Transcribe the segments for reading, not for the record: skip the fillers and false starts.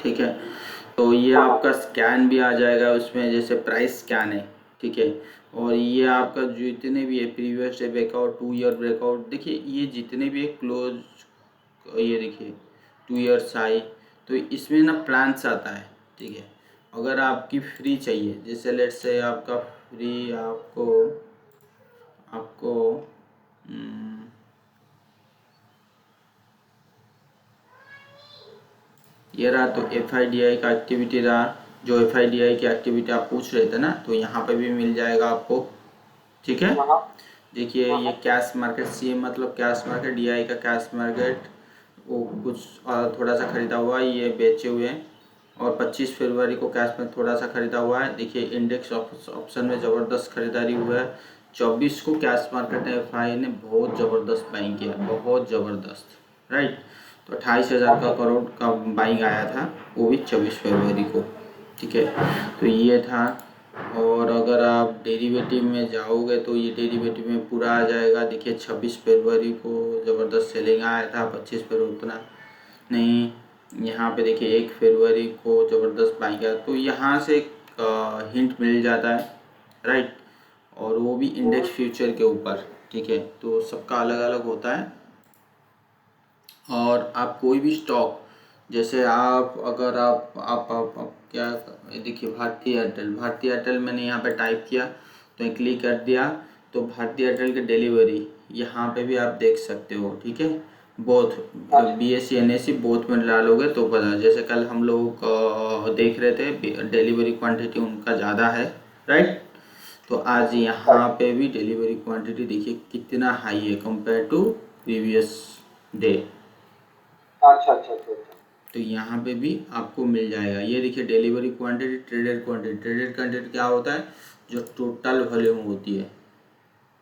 ठीक है। तो ये आपका स्कैन भी आ जाएगा उसमें, जैसे प्राइस स्कैन है, ठीक है। और ये आपका जितने भी है previous day breakout, 2 year breakout, देखिए ये जितने भी है क्लोज, ये देखिए 2 ईयर्स हाई। तो इसमें ना प्लान्स आता है, ठीक है। अगर आपकी फ्री चाहिए, जैसे लेट्स से आपका फ्री आपको आपको ये रहा, तो FIDI का एक्टिविटी रहा, जो FIDI की एक्टिविटी आप पूछ रहे थे ना, तो यहाँ पे भी मिल जाएगा आपको, ठीक है। देखिए ये कैश मार्केट, CM मतलब कैश मार्केट, DI का कैश मार्केट, वो कुछ थोड़ा सा खरीदा हुआ है, ये बेचे हुए हैं। और 25 फरवरी को कैश में थोड़ा सा खरीदा हुआ है। देखिए इंडेक्स ऑप्शन में ज़बरदस्त खरीदारी हुआ है। 24 को कैश मार्केट ने FI ने बहुत ज़बरदस्त बाइंग किया, बहुत ज़बरदस्त, राइट। तो 28,000 का करोड़ का बाइंग आया था, वो भी 24 फरवरी को, ठीक है। तो ये था। और अगर आप डेरिवेटिव में जाओगे तो ये डेरिवेटिव में पूरा आ जाएगा। देखिए 26 फरवरी को ज़बरदस्त सेलिंग आया था, 25 फरवरी उतना नहीं। यहाँ पे देखिए 1 फरवरी को ज़बरदस्त बाइंग आया, तो यहाँ से हिंट मिल जाता है, राइट। और वो भी इंडेक्स फ्यूचर के ऊपर, ठीक है। तो सबका अलग अलग होता है। और आप कोई भी स्टॉक, जैसे आप अगर आप क्या, देखिए भारतीय एयरटेल मैंने यहाँ पे टाइप किया तो क्लिक कर दिया, तो भारतीय एयरटेल के डिलीवरी यहाँ पे भी आप देख सकते हो, ठीक है। बोथ BSE NSE बोथ में डालोगे तो पता, जैसे कल हम लोग देख रहे थे डिलीवरी क्वांटिटी उनका ज़्यादा है, राइट। तो आज यहाँ पे भी डिलीवरी क्वांटिटी देखिए कितना हाई है कंपेयर टू प्रीवियस डे। अच्छा। तो यहाँ पे भी आपको मिल जाएगा। ये देखिए डिलीवरी क्वांटिटी, ट्रेडेड क्वांटिटी क्या होता है, जो टोटल वॉल्यूम होती है,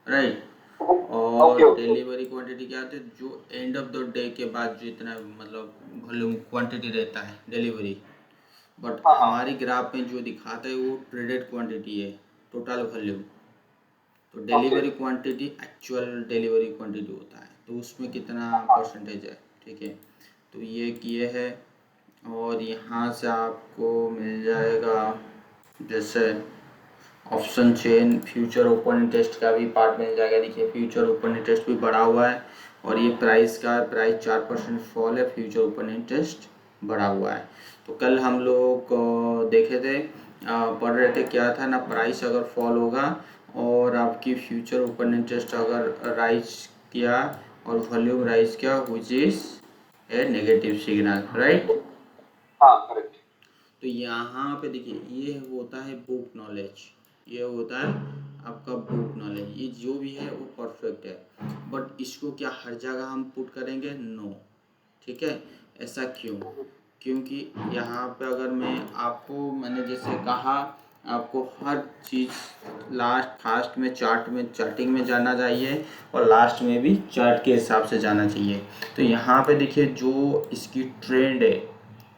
राइट। ओके और ओके। डिलीवरी क्वांटिटी क्या होती है, जो एंड ऑफ द डे के बाद जो इतना मतलब वॉल्यूम क्वांटिटी रहता है डिलीवरी। बट हाँ। हमारी ग्राफ में जो दिखाता है वो ट्रेडेड क्वांटिटी है, टोटल वॉल्यूम। तो okay. Delivery quantity actual delivery quantity होता है, तो उसमें कितना परसेंटेज है, ठीक है। तो ये किए है। और यहाँ से आपको मिल जाएगा, जैसे option chain, future open interest का भी पार्ट मिल जाएगा। देखिए फ्यूचर ओपन इंटरेस्ट भी बढ़ा हुआ है, और ये प्राइस का प्राइस 4% फॉल है, फ्यूचर ओपन इंटरेस्ट बढ़ा हुआ है। तो कल हम लोग देखे थे, पढ़ रहे थे क्या था ना, प्राइस अगर फॉल होगा और आपकी फ्यूचर ओपन इंटरेस्ट अगर राइज किया और वॉल्यूम राइज किया, which is a negative signal, right. हाँ करेक्ट। तो यहाँ पे देखिए ये होता है बुक नॉलेज, ये होता है आपका बुक नॉलेज। ये जो भी है वो परफेक्ट है, बट इसको क्या हर जगह हम पुट करेंगे, नो, ठीक है। ऐसा क्यों, क्योंकि यहाँ पे अगर मैंने जैसे कहा, आपको हर चीज़ लास्ट फास्ट में चार्टिंग में जाना चाहिए, और लास्ट में भी चार्ट के हिसाब से जाना चाहिए। तो यहाँ पे देखिए जो इसकी ट्रेंड है,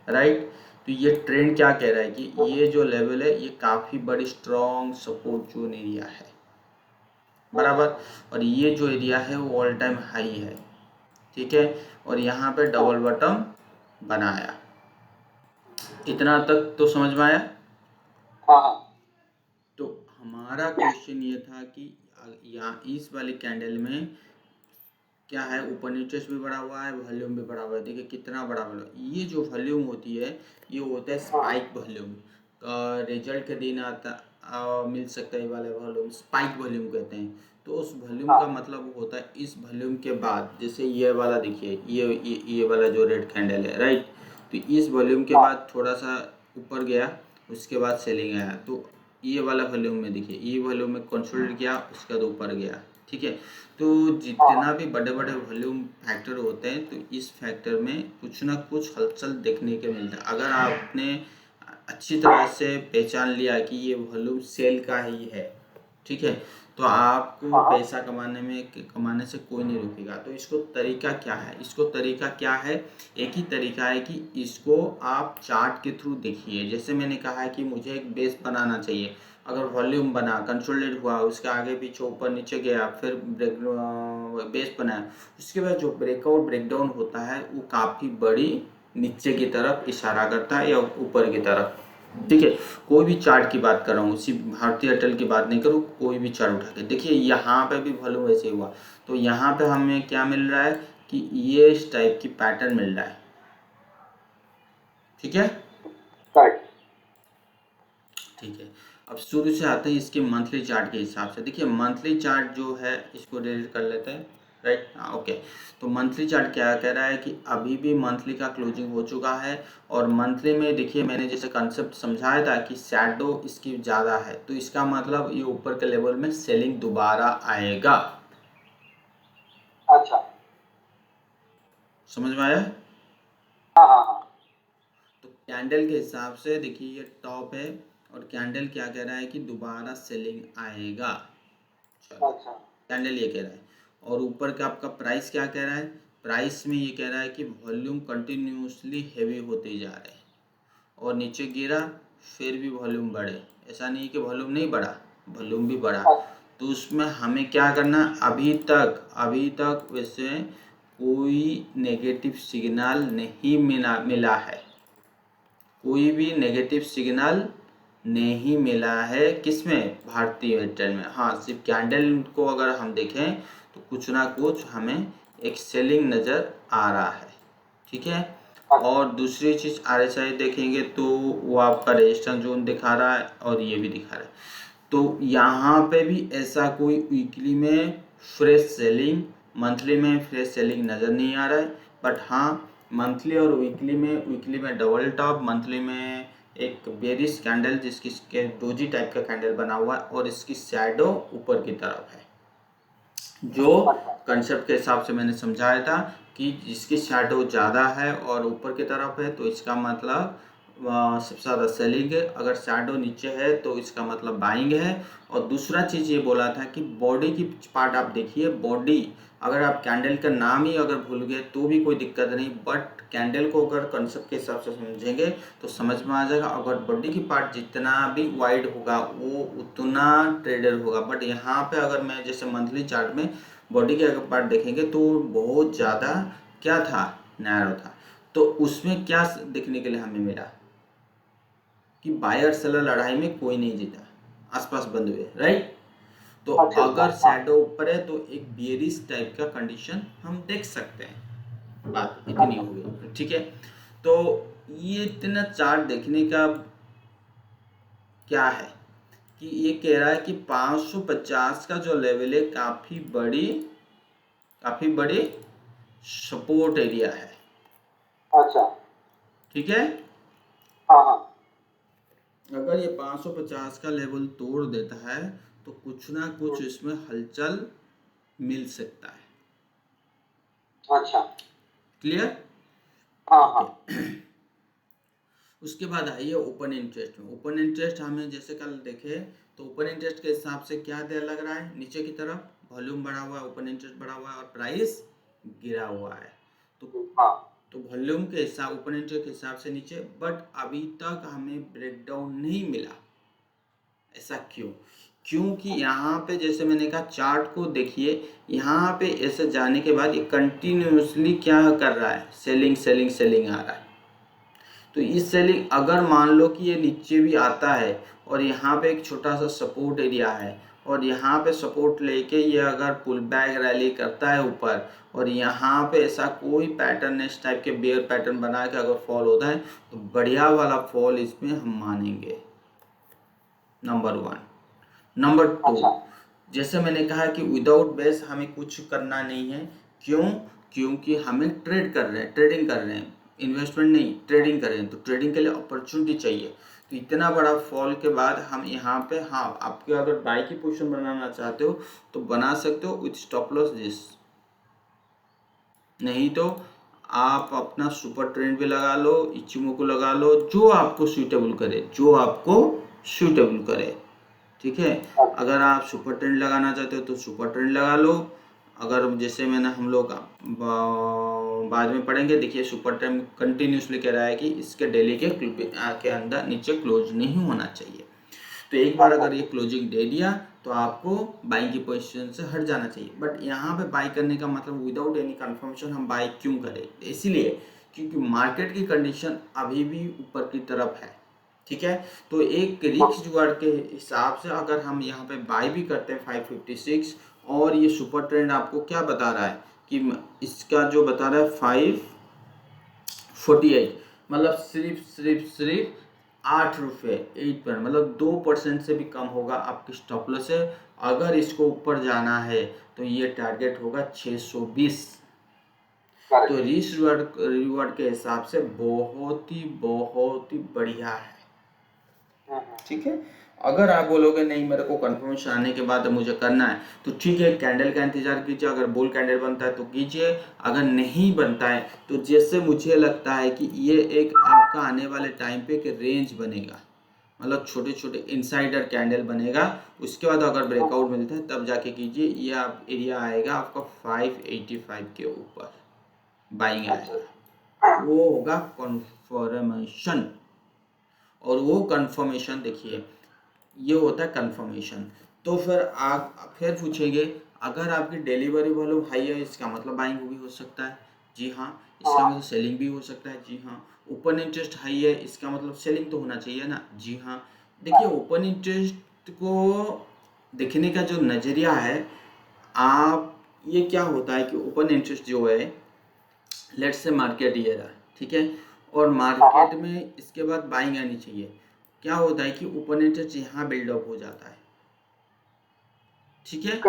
राइट। तो ये ट्रेंड क्या कह रहा है कि ये जो लेवल है ये काफ़ी बड़ी स्ट्रॉन्ग सपोर्ट जोन एरिया है, बराबर। और ये जो एरिया है वो ऑल टाइम हाई है, ठीक है। और यहाँ पे डबल बॉटम बनाया। इतना तक तो समझ में आया। हाँ। तो हमारा क्वेश्चन ये था कि यहाँ इस वाले कैंडल में क्या है, ओपन इंटरेस्ट भी बढ़ा हुआ है, वॉल्यूम भी बढ़ा हुआ है। देखिए कितना बड़ा वॉल्यूम, ये जो वॉल्यूम होती है ये होता है स्पाइक वॉल्यूम। रिजल्ट के दिन मिल सकता है ये वाला वॉल्यूम, स्पाइक वॉल्यूम कहते हैं। तो उस वॉल्यूम का मतलब होता है इस वॉल्यूम के बाद, जैसे ये वाला देखिए, ये वाला जो रेड कैंडल है, राइट। तो इस वॉल्यूम के बाद थोड़ा सा ऊपर गया, उसके बाद सेलिंग आया, तो ये वाला वॉल्यूम में देखिए, ये वॉल्यूम में कंसोलिडेट किया, उसके बाद ऊपर गया, ठीक है। तो जितना भी बड़े बड़े वॉल्यूम फैक्टर होते हैं, तो इस फैक्टर में कुछ ना कुछ हलचल देखने के मिलता है। अगर आपने अच्छी तरह से पहचान लिया कि ये वॉल्यूम सेल का ही है, ठीक है, तो आपको पैसा कमाने से कोई नहीं रोकेगा। तो इसको तरीका क्या है, एक ही तरीका है कि इसको आप चार्ट के थ्रू देखिए। जैसे मैंने कहा है कि मुझे एक बेस बनाना चाहिए, अगर वॉल्यूम बना, कंसोलिडेट हुआ, उसके आगे पीछे ऊपर नीचे गया, फिर बेस बनाया, उसके बाद जो ब्रेकआउट ब्रेकडाउन होता है वो काफ़ी बड़ी नीचे की तरफ इशारा करता है या ऊपर की तरफ। ठीक है, कोई भी चार्ट की बात कर रहा हूँ, सिर्फ भारतीय एयरटेल की बात नहीं करूँ, कोई भी चार्ट उठा के देखिए, यहाँ पे भी वॉल्यूम वैसे हुआ। तो यहाँ पे हमें क्या मिल रहा है कि ये इस टाइप की पैटर्न मिल रहा है। ठीक है, राइट। ठीक है। अब शुरू से आते हैं इसके मंथली चार्ट के हिसाब से। देखिए मंथली चार्ट जो है इसको डिलीट कर लेते हैं, राइट, हाँ ओके। तो मंथली चार्ट क्या कह रहा है कि अभी भी मंथली का क्लोजिंग हो चुका है, और मंथली में देखिए मैंने जैसे कंसेप्ट समझाया था कि शैडो इसकी ज़्यादा है, तो इसका मतलब ये ऊपर के लेवल में सेलिंग दोबारा आएगा। अच्छा, समझ में आया? हाँ हाँ हाँ। तो कैंडल के हिसाब से देखिए ये टॉप है, और कैंडल क्या कह रहा है कि दोबारा सेलिंग आएगा। चलो, अच्छा, कैंडल ये कह रहा है, और ऊपर का आपका प्राइस क्या कह रहा है? प्राइस में ये कह रहा है कि वॉल्यूम कंटिन्यूसली हेवी होते जा रहे हैं, और नीचे गिरा फिर भी वॉल्यूम बढ़े। ऐसा नहीं कि वॉल्यूम नहीं बढ़ा, वॉल्यूम भी बढ़ा। तो उसमें हमें क्या करना, अभी तक वैसे कोई नेगेटिव सिग्नल नहीं मिला है, कोई भी नेगेटिव सिग्नल नहीं मिला है। किसमें? भारतीय एयरटेल में। हाँ, सिर्फ कैंडल को अगर हम देखें तो कुछ ना कुछ हमें एक सेलिंग नज़र आ रहा है। ठीक है, और दूसरी चीज़ RSI देखेंगे तो वो आपका रेजिस्टेंस जोन दिखा रहा है, और ये भी दिखा रहा है। तो यहाँ पे भी ऐसा कोई वीकली में फ्रेश सेलिंग, मंथली में फ्रेश सेलिंग नज़र नहीं आ रहा है। बट हाँ, मंथली और वीकली में डबल टॉप, मंथली में एक बेरिश कैंडल जिसकी के डोजी टाइप का कैंडल बना हुआ है, और इसकी शैडो ऊपर की तरफ है। जो कंसेप्ट के हिसाब से मैंने समझाया था कि जिसकी शैडो ज़्यादा है और ऊपर की तरफ है तो इसका मतलब सबसे ज़्यादा सेलिंग है, अगर शैडो नीचे है तो इसका मतलब बाइंग है। और दूसरा चीज़ ये बोला था कि बॉडी की पार्ट आप देखिए, बॉडी अगर आप कैंडल का नाम ही अगर भूल गए तो भी कोई दिक्कत नहीं, बट कैंडल को अगर कंसेप्ट के हिसाब से समझेंगे तो समझ में आ जाएगा। अगर बॉडी की पार्ट जितना भी वाइड होगा वो उतना ट्रेडर होगा। बट यहाँ पे अगर मैं जैसे मंथली चार्ट में बॉडी के अगर पार्ट देखेंगे तो बहुत ज़्यादा क्या था, नैरो था। तो उसमें क्या देखने के लिए हमें मिला कि बायर सेलर लड़ाई में कोई नहीं जीता, आसपास बंद हुए, राइट। तो अगर शैडो ऊपर है तो एक बेरिश टाइप का कंडीशन हम देख सकते हैं। बात इतनी हो गई, ठीक है। तो ये इतना चार्ट देखने का क्या है कि ये कह रहा है कि 550 का जो लेवल है काफी बड़ी सपोर्ट एरिया है। अच्छा, ठीक है, हाँ हाँ, अगर ये 550 का लेवल तोड़ देता है तो कुछ ना कुछ इसमें हलचल मिल सकता है। अच्छा, क्लियर? हाँ हाँ, उसके बाद आइए ओपन इंटरेस्ट में। ओपन इंटरेस्ट हमें जैसे कल देखे तो ओपन इंटरेस्ट के हिसाब से क्या दे लग रहा है, नीचे की तरफ वॉल्यूम बढ़ा हुआ है, ओपन इंटरेस्ट बढ़ा हुआ है, और प्राइस गिरा हुआ है। हाँ, तो वॉल्यूम के हिसाब, ओपन इंटरेस्ट के हिसाब से नीचे, बट अभी तक हमें ब्रेकडाउन नहीं मिला। ऐसा क्यों? क्योंकि यहाँ पे जैसे मैंने कहा चार्ट को देखिए, यहाँ पे ऐसे जाने के बाद ये कंटिन्यूसली क्या कर रहा है, सेलिंग सेलिंग सेलिंग आ रहा है। तो इस सेलिंग अगर मान लो कि ये नीचे भी आता है और यहाँ पे एक छोटा सा सपोर्ट एरिया है, और यहाँ पे सपोर्ट लेके ये अगर पुल बैक रैली करता है ऊपर, और यहाँ पे ऐसा कोई पैटर्न इस टाइप के बेयर पैटर्न बना के अगर फॉल होता है तो बढ़िया वाला फॉल इसमें हम मानेंगे, नंबर 1। नंबर 2, जैसे मैंने कहा कि विदाउट बेस हमें कुछ करना नहीं है। क्यों? क्योंकि हमें ट्रेडिंग कर रहे हैं, इन्वेस्टमेंट नहीं, ट्रेडिंग कर रहे हैं। तो ट्रेडिंग के लिए अपॉर्चुनिटी चाहिए। तो इतना बड़ा फॉल के बाद हम यहाँ पे, हाँ, आपके अगर बाई की पोजीशन बनाना चाहते हो तो बना सकते हो विथ स्टॉप लॉस दिस, नहीं तो आप अपना सुपर ट्रेंड भी लगा लो, इचिमोको लगा लो, जो आपको सूटेबल करे, ठीक है। अगर आप सुपर ट्रेंड लगाना चाहते हो तो सुपर ट्रेंड लगा लो। अगर जैसे मैंने हम लोग बाद में पढ़ेंगे, देखिए सुपर ट्रेंड कंटिन्यूसली कह रहा है कि इसके डेली के अंदर नीचे क्लोज नहीं होना चाहिए। तो एक बार अगर ये क्लोजिंग दे दिया तो आपको बाइंग की पोजीशन से हट जाना चाहिए। बट यहाँ पे बाई करने का मतलब विदाउट एनी कंफर्मेशन हम बाई क्यों करें? इसीलिए क्योंकि मार्केट की कंडीशन अभी भी ऊपर की तरफ है, ठीक है। तो एक रिस्क रिवार्ड के हिसाब से अगर हम यहाँ पे बाय भी करते हैं 556, और ये सुपर ट्रेंड आपको क्या बता रहा है कि इसका जो बता रहा है 548, मतलब सिर्फ 8 रुपये 8 पर, मतलब 2% से भी कम होगा आपकी स्टॉप लॉस है। अगर इसको ऊपर जाना है तो ये टारगेट होगा 620। तो रिस्क रिवार्ड के हिसाब से बहुत ही बढ़िया है, ठीक है। अगर आप बोलोगे नहीं मेरे को कंफर्मेशन आने के बाद मुझे करना है, तो ठीक है, कैंडल का इंतजार कीजिए। अगर बुल कैंडल बनता है तो कीजिए, अगर नहीं बनता है तो जैसे मुझे लगता है कि ये एक आपका आने वाले टाइम पे एक रेंज बनेगा, मतलब छोटे छोटे इनसाइडर कैंडल बनेगा। उसके बाद अगर ब्रेकआउट मिलता है तब जाके कीजिए। ये आप एरिया आएगा आपका 585 के ऊपर बाइंग आएगा, वो होगा कन्फर्मेशन। और वो कन्फर्मेशन देखिए, ये होता है कन्फर्मेशन। तो फिर आप फिर पूछेंगे अगर आपकी डिलीवरी वॉल्यूम हाई है इसका मतलब बाइंग भी हो सकता है, जी हाँ। इसका मतलब सेलिंग भी हो सकता है, जी हाँ। ओपन इंटरेस्ट हाई है इसका मतलब सेलिंग तो होना चाहिए ना, जी हाँ। देखिए ओपन इंटरेस्ट को देखने का जो नज़रिया है, आप ये क्या होता है कि ओपन इंटरेस्ट जो है, लेट्स से मार्केट ये रहा, ठीक है, और मार्केट में इसके बाद बाइंग आनी चाहिए। क्या होता है कि ओपन इंटरेस्ट यहाँ बिल्डअप हो जाता है, ठीक है,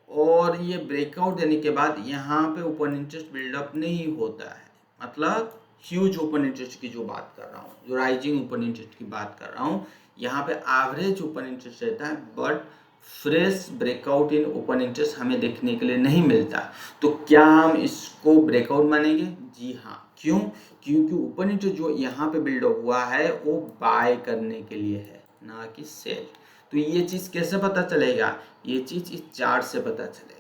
और ये ब्रेकआउट देने के बाद यहाँ पे ओपन इंटरेस्ट बिल्डअप नहीं होता है। मतलब ह्यूज ओपन इंटरेस्ट की जो बात कर रहा हूँ, जो राइजिंग ओपन इंटरेस्ट की बात कर रहा हूँ, यहाँ पे एवरेज ओपन इंटरेस्ट रहता है, but fresh breakout in open interest हमें देखने के लिए नहीं मिलता। तो क्या हम इसको ब्रेकआउट मानेंगे? जी हाँ। क्यों? क्योंकि ओपन इंटरेस्ट जो यहाँ पे बिल्डअप हुआ है वो बाय करने के लिए है, ना कि सेल। तो ये चीज़ कैसे पता चलेगा? ये चीज़ इस चार्ट से पता चलेगा।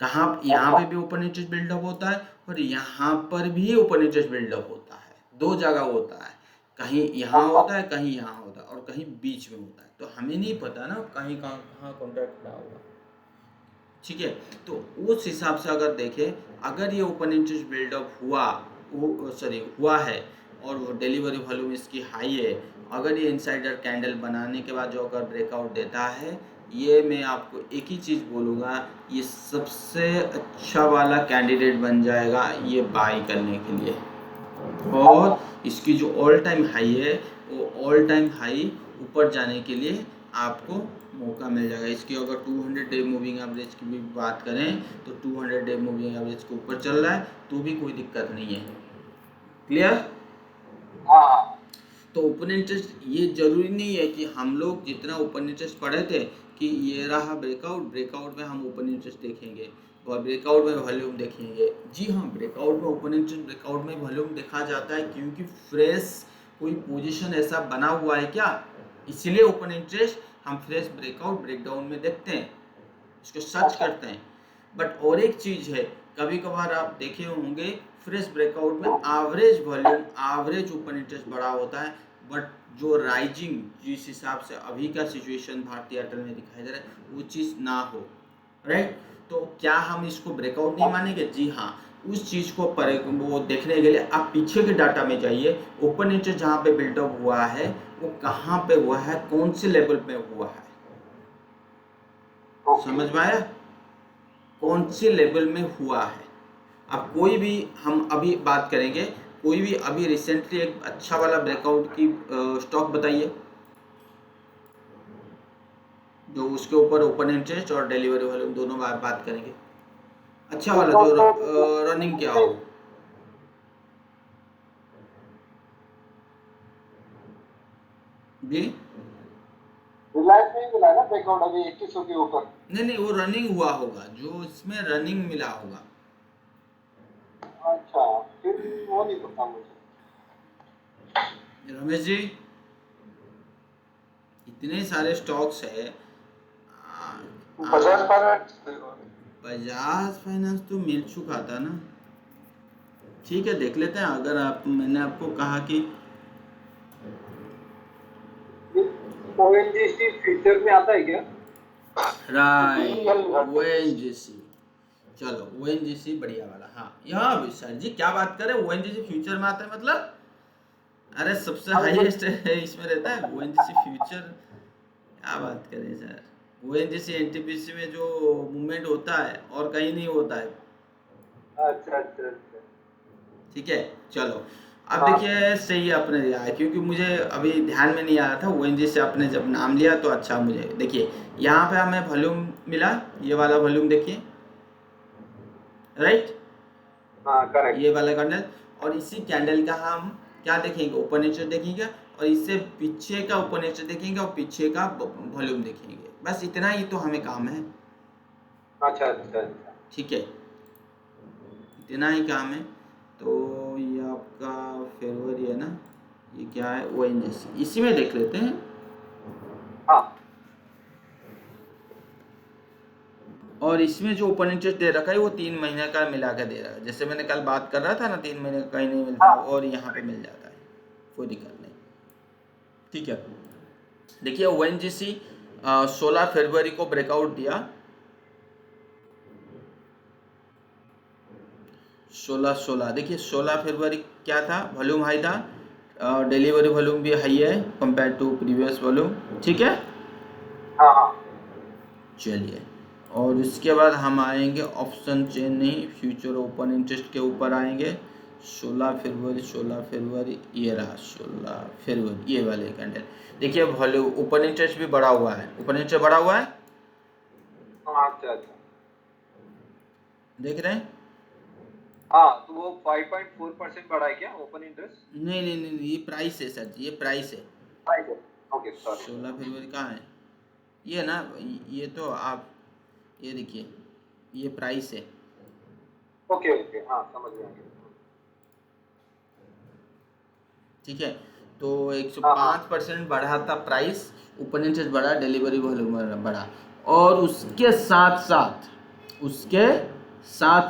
कहाँ? यहाँ पे भी ओपन इंटरेस्ट बिल्डअप होता है और यहाँ पर भी ओपन इंटरेस्ट बिल्डअप होता है, दो जगह होता है, कहीं यहाँ होता है कहीं यहाँ होता है और कहीं बीच में होता है। तो हमें नहीं पता ना कहीं कहाँ कॉन्ट्रैक्ट खड़ा होगा, ठीक है। तो उस हिसाब से अगर देखें, अगर ये ओपन इंटरेस्ट बिल्डअप हुआ है और वो डिलीवरी वॉल्यूम इसकी हाई है, अगर ये इनसाइडर कैंडल बनाने के बाद जो अगर ब्रेकआउट देता है, ये मैं आपको एक ही चीज़ बोलूँगा, ये सबसे अच्छा वाला कैंडिडेट बन जाएगा ये बाई करने के लिए। और इसकी जो ऑल टाइम हाई है वो ऑल टाइम हाई ऊपर जाने के लिए आपको मौका मिल जाएगा। इसकी अगर 200 डे मूविंग एवरेज की भी बात करें तो 200 डे मूविंग एवरेज के ऊपर चल रहा है तो भी कोई दिक्कत नहीं है। क्लियर? हाँ। तो ओपन इंटरेस्ट ये जरूरी नहीं है कि हम लोग जितना ओपन इंटरेस्ट पढ़े थे कि ये रहा ब्रेकआउट में हम ओपन इंटरेस्ट देखेंगे और ब्रेकआउट में वॉल्यूम देखेंगे। जी हाँ, ब्रेकआउट में ओपन इंटरेस्ट ब्रेकआउट में वॉल्यूम देखा जाता है क्योंकि फ्रेश कोई पोजीशन ऐसा बना हुआ है क्या, इसलिए ओपन इंटरेस्ट हम फ्रेश ब्रेकआउट ब्रेकडाउन में देखते हैं, इसको सर्च करते हैं। बट और एक चीज़ है, कभी कभार आप देखे होंगे फ्रेश ब्रेकआउट में average volume average open interest बड़ा होता है, बट जो राइजिंग जिस हिसाब से अभी का सिचुएशन भारतीय एयरटेल में दिखाई दे रहा है वो चीज़ ना हो, राइट। तो क्या हम इसको ब्रेकआउट नहीं मानेंगे? जी हाँ। उस चीज़ को वो देखने के लिए आप पीछे के डाटा में जाइए, ओपन इंटरेस्ट जहाँ पे बिल्डअप हुआ है वो कहाँ पे हुआ है, कौन से लेवल पे हुआ है, समझ में आया? कौन से लेवल में हुआ है। अब कोई भी हम अभी बात करेंगे, कोई भी अभी रिसेंटली एक अच्छा वाला ब्रेकआउट की स्टॉक बताइए जो उसके ऊपर ओपन इंटरेस्ट और डिलीवरी वॉल्यूम दोनों बात करेंगे, अच्छा वाला जो रनिंग क्या हो। जी रिलायंस नहीं मिला ना ब्रेकआउट अभी 2100 के ऊपर? नहीं, वो रनिंग हुआ होगा, जो इसमें रनिंग मिला होगा। अच्छा, फिर वो नहीं पता मुझे। रमेश जी, इतने सारे स्टॉक्स है। बजाज फाइनेंस तो मिल चुका था ना, ठीक है देख लेते हैं। अगर आप, मैंने आपको कहा कि ओएनजीसी फ्यूचर में आता है क्या? राइट, ओएनजीसी चलो ओएनजीसी बढ़िया वाला, हाँ यहाँ भी सर जी क्या बात करें, ओएनजीसी फ्यूचर में आता है मतलब, अरे सबसे हाँ वो हाईएस्ट इसमें रहता है ओएनजीसी फ्यूचर, क्या बात करें सर, ओएनजीसी एनटीपीसी में जो मूवमेंट होता है और कहीं नहीं होता है। अच्छा अच्छा अच्छा। ठीक है चलो, अब हाँ देखिए सही है आपने दिया है, क्योंकि मुझे अभी ध्यान में नहीं आ रहा था, ओएनजीसी से आपने जब नाम लिया तो अच्छा, मुझे देखिए यहाँ पे हमें वॉल्यूम मिला, ये वाला वॉल्यूम देखिए, राइट, हाँ करेक्ट। ये वाला कैंडल, और इसी कैंडल का हम क्या देखेंगे, ओपन इंटरेस्ट देखेंगे, और इससे पीछे का ओपन इंटरेस्ट देखेंगे और पीछे का वॉल्यूम देखेंगे, बस इतना ही तो हमें काम है। अच्छा अच्छा अच्छा। ठीक है, इतना ही काम है। तो ये आपका फरवरी है ना, ये क्या है ओएनजीसी, इसी में देख लेते हैं। हाँ और इसमें जो ओपन इंटरेस्ट दे रखा है वो 3 महीने का मिला के दे रहा है, जैसे मैंने कल बात कर रहा था ना, 3 महीने का कहीं नहीं मिलता हाँ और यहाँ पे मिल जाता है, कोई दिक्कत नहीं। ठीक है, देखिए ओएनजीसी 16 फरवरी को ब्रेकआउट दिया, 16 देखिए 16 फरवरी क्या था, वॉल्यूम हाई था, डिलीवरी वॉल्यूम भी हाई है कंपेयर टू प्रीवियस वॉल्यूम। ठीक है हाँ हाँ। चलिए, और इसके बाद हम आएंगे ऑप्शन चेन नहीं, फ्यूचर ओपन इंटरेस्ट के ऊपर आएंगे। 16 फरवरी ये रहा 16 फरवरी, ये वाले कैंडल देखिए, वॉल्यूम ओपन इंटरेस्ट भी बढ़ा हुआ है, ओपन इंटरेस्ट बढ़ा हुआ है, हाँ अच्छा अच्छा। देख रहे हैं। हाँ तो वो 5.4% बढ़ा है क्या ओपन इंटरेस्ट? नहीं नहीं नहीं, ये प्राइस है सर जी, ये प्राइस है। Okay sorry. 16 फरवरी कहाँ है, ये ना, ये तो आप ये देखिए, ये प्राइस है। ओके ओके हाँ समझ में आ गया। ठीक है, तो हाँ हाँ 105% बढ़ा था प्राइस, ओपन इंटरेस्ट बढ़ा, डिलीवरी वॉल्यूम बढ़ा, और उसके साथ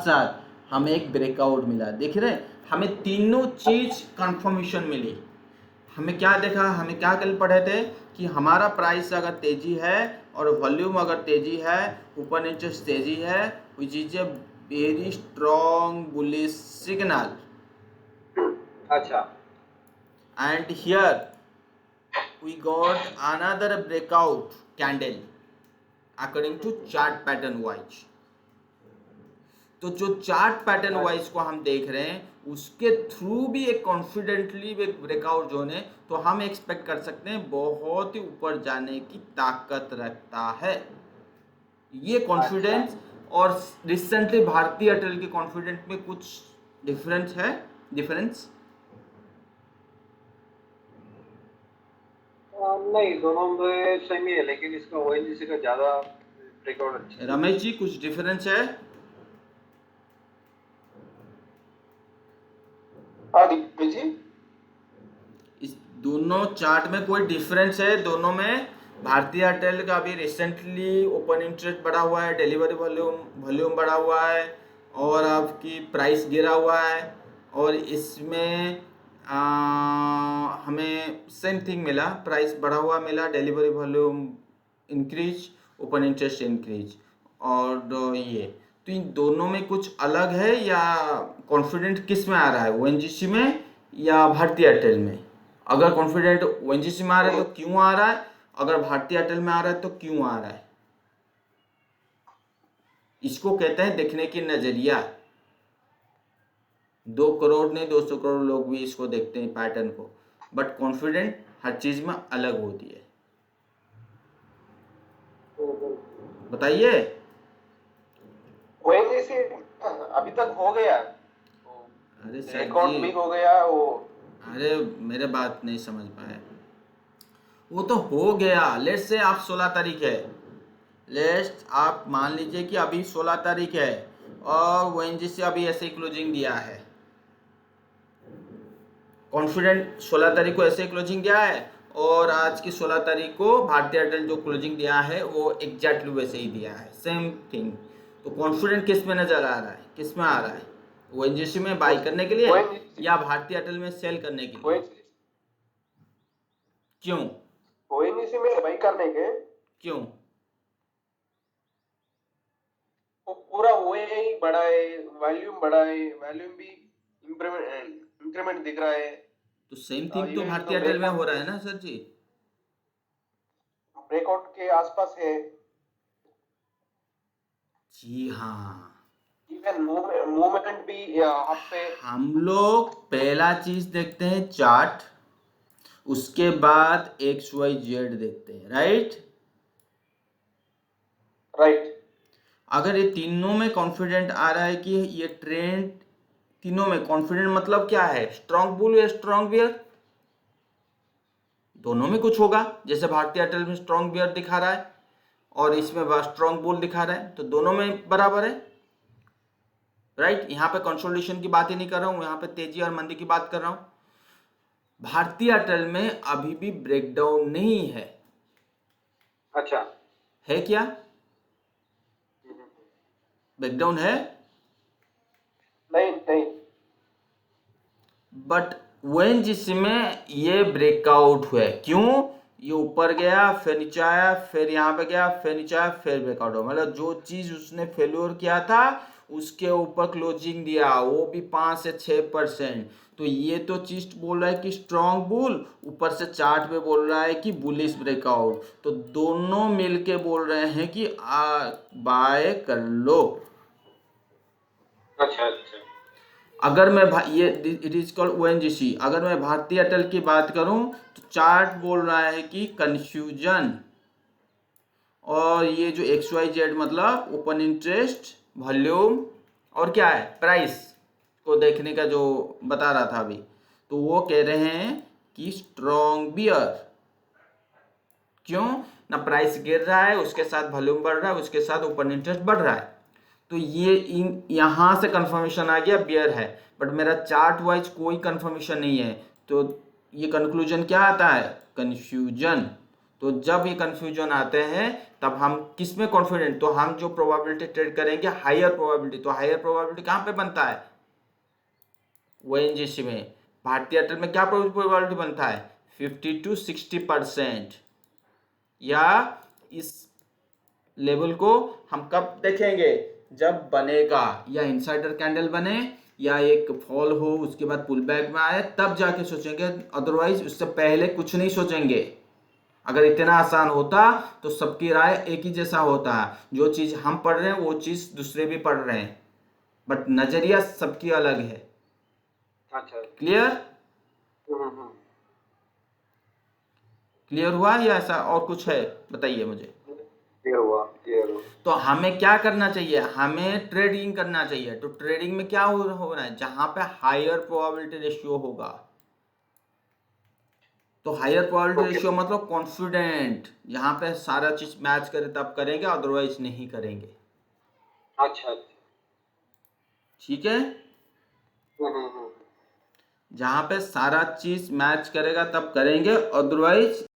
साथ हमें एक ब्रेकआउट मिला, देख रहे हैं, हमें तीनों चीज कंफर्मेशन मिली। हमें क्या देखा, हमें क्या कल पढ़े थे कि हमारा प्राइस अगर तेजी है और वॉल्यूम अगर तेजी है, ओपन इंटरेस्ट तेजी है, which is a very strong bullish signal, अच्छा and here we got another breakout candle according to chart pattern wise। तो जो चार्ट पैटर्न वाइज को हम देख रहे हैं उसके थ्रू भी एक कॉन्फिडेंटली एक ब्रेकआउट जोन है, तो हम एक्सपेक्ट कर सकते हैं बहुत ही ऊपर जाने की ताकत रखता है ये कॉन्फिडेंस। और रिसेंटली भारतीय एयरटेल के कॉन्फिडेंस में कुछ डिफरेंस है, डिफरेंस नहीं दोनों में सेम ही है, लेकिन इसका ओएनजीसी का ज्यादा ब्रेकआउट अच्छा है। रमेश जी कुछ डिफरेंस है। हाँ दीपेश जी। इस दोनों चार्ट में कोई डिफरेंस है, दोनों में भारतीय एयरटेल का अभी रिसेंटली ओपन इंटरेस्ट बढ़ा हुआ है, डिलीवरी वॉल्यूम बढ़ा हुआ है, और आपकी प्राइस गिरा हुआ है, और इसमें हमें सेम थिंग मिला, प्राइस बढ़ा हुआ मिला, delivery volume increase, open interest increase, और ये तो इन दोनों में कुछ अलग है, या कॉन्फिडेंट किस में आ रहा है, ओएनजीसी में या भारतीय एयरटेल में। अगर कॉन्फिडेंट ओएनजीसी में आ रहा है तो क्यों आ रहा है, अगर भारतीय एयरटेल में आ रहा है तो क्यों आ रहा है, इसको कहते हैं देखने की नजरिया। 2 करोड़ नहीं 200 करोड़ लोग भी इसको देखते हैं पैटर्न को, बट कॉन्फिडेंट हर चीज में अलग होती है। बताइए। ओएनजीसी अभी तक हो गया, अरे सर ब्रेकआउट जी, भी हो गया वो। अरे मेरे बात नहीं समझ पाए, वो तो हो गया, लेट्स से आप 16 तारीख है, लेट्स आप मान लीजिए कि अभी 16 तारीख है और ओएनजीसी अभी ऐसे ही क्लोजिंग दिया है, कॉन्फिडेंट 16 तारीख को ऐसे ही क्लोजिंग दिया है, और आज की 16 तारीख को भारतीय एयरटेल जो क्लोजिंग दिया है वो एग्जैक्टली वैसे ही दिया है, सेम थिंग। तो कॉन्फिडेंट किस में नजर आ रहा है, किस में आ रहा है, ओएनजीसी में बाई करने के लिए या भारतीय एयरटेल में सेल करने के लिए, क्यों ओएनजीसी में बाई करने के क्यों वो पूरा OAI बढ़ा है, वॉल्यूम बढ़ा है, वॉल्यूम भी इंक्रीमेंट दिख रहा है। तो सेम थिंग तो इवन भारतीय एयरटेल में हो रहा है ना सर जी। ब्रेकआउट के आसपास है। जी हाँ। इवन मूवमेंट भी आप पे। हम लोग पहला चीज देखते हैं चार्ट, उसके बाद XYZ देखते हैं, राइट। राइट। अगर ये तीनों में कॉन्फिडेंट आ रहा है कि ये ट्रेंड, तीनों में कॉन्फिडेंट मतलब क्या है, स्ट्रॉन्ग बुल या स्ट्रॉन्ग बियर, दोनों में कुछ होगा। जैसे भारतीय एयरटेल में स्ट्रॉन्ग बियर दिखा रहा है और इसमें स्ट्रॉन्ग बुल दिखा रहा है, तो दोनों में बराबर है, राइट। यहाँ पे कंसोलिडेशन की बात ही नहीं कर रहा हूँ, यहाँ पे तेजी और मंदी की बात कर रहा हूँ। भारतीय एयरटेल में अभी भी ब्रेकडाउन नहीं है। अच्छा। है क्या ब्रेकडाउन है? नहीं नहीं। बट when जिसमें ये ब्रेकआउट हुआ है, क्यों, ये ऊपर गया फिर नीचे आया फिर यहाँ पे गया फिर नीचे आया फिर ब्रेकआउट हुआ, मतलब जो चीज उसने फेल्योर किया था उसके ऊपर क्लोजिंग दिया, वो भी 5 से 6%। तो ये तो चीज बोल रहा है कि स्ट्रॉन्ग बुल, ऊपर से चार्ट पे बोल रहा है कि बुलिश ब्रेकआउट, तो दोनों मिलके बोल रहे हैं कि बाय कर लो। अच्छा अच्छा। अगर मैं ये इट इज कॉल्ड ONGC, अगर मैं भारतीय एयरटेल की बात करूं तो चार्ट बोल रहा है कि कंफ्यूजन, और ये जो XYZ मतलब ओपन इंटरेस्ट, वॉल्यूम और क्या है प्राइस को देखने का जो बता रहा था अभी, तो वो कह रहे हैं कि स्ट्रॉन्ग बियर। क्यों ना, प्राइस गिर रहा है उसके साथ वॉल्यूम बढ़ रहा है उसके साथ ओपन इंटरेस्ट बढ़ रहा है, तो ये यहां से कंफर्मेशन आ गया बियर है। बट मेरा चार्ट वाइज कोई कंफर्मेशन नहीं है, तो ये कंक्लूजन क्या आता है, कंफ्यूजन। तो जब ये कंफ्यूजन आते हैं तब हम किस में कॉन्फिडेंट, तो हम जो प्रोबेबिलिटी ट्रेड करेंगे हायर प्रोबेबिलिटी, तो हायर प्रोबेबिलिटी कहां पे बनता है, ONGC में। भारतीय एयरटेल में क्या प्रोबेबिलिटी बनता है, 50 to 60%। या इस लेवल को हम कब देखेंगे, जब बनेगा, या इनसाइडर कैंडल बने या एक फॉल हो उसके बाद पुल बैक में आए तब जाके सोचेंगे, अदरवाइज उससे पहले कुछ नहीं सोचेंगे। अगर इतना आसान होता तो सबकी राय एक ही जैसा होता है, जो चीज हम पढ़ रहे हैं वो चीज दूसरे भी पढ़ रहे हैं, बट नजरिया सबकी अलग है। अच्छा। क्लियर? हम्म। क्लियर हुआ या ऐसा और कुछ है, बताइए मुझे। क्लियर हुआ क्लियर हुआ। तो हमें क्या करना चाहिए, हमें ट्रेडिंग करना चाहिए। तो ट्रेडिंग में क्या हो रहा है, जहां पे हायर प्रोबेबिलिटी रेशियो होगा, तो हायर प्रोबेबिलिटी ओके। रेशियो मतलब कॉन्फिडेंट, जहां पे सारा चीज मैच करे तब करेंगे, अदरवाइज नहीं करेंगे। अच्छा अच्छा। ठीक है, हम्म। जहां पे सारा चीज मैच करेगा तब करेंगे, अदरवाइज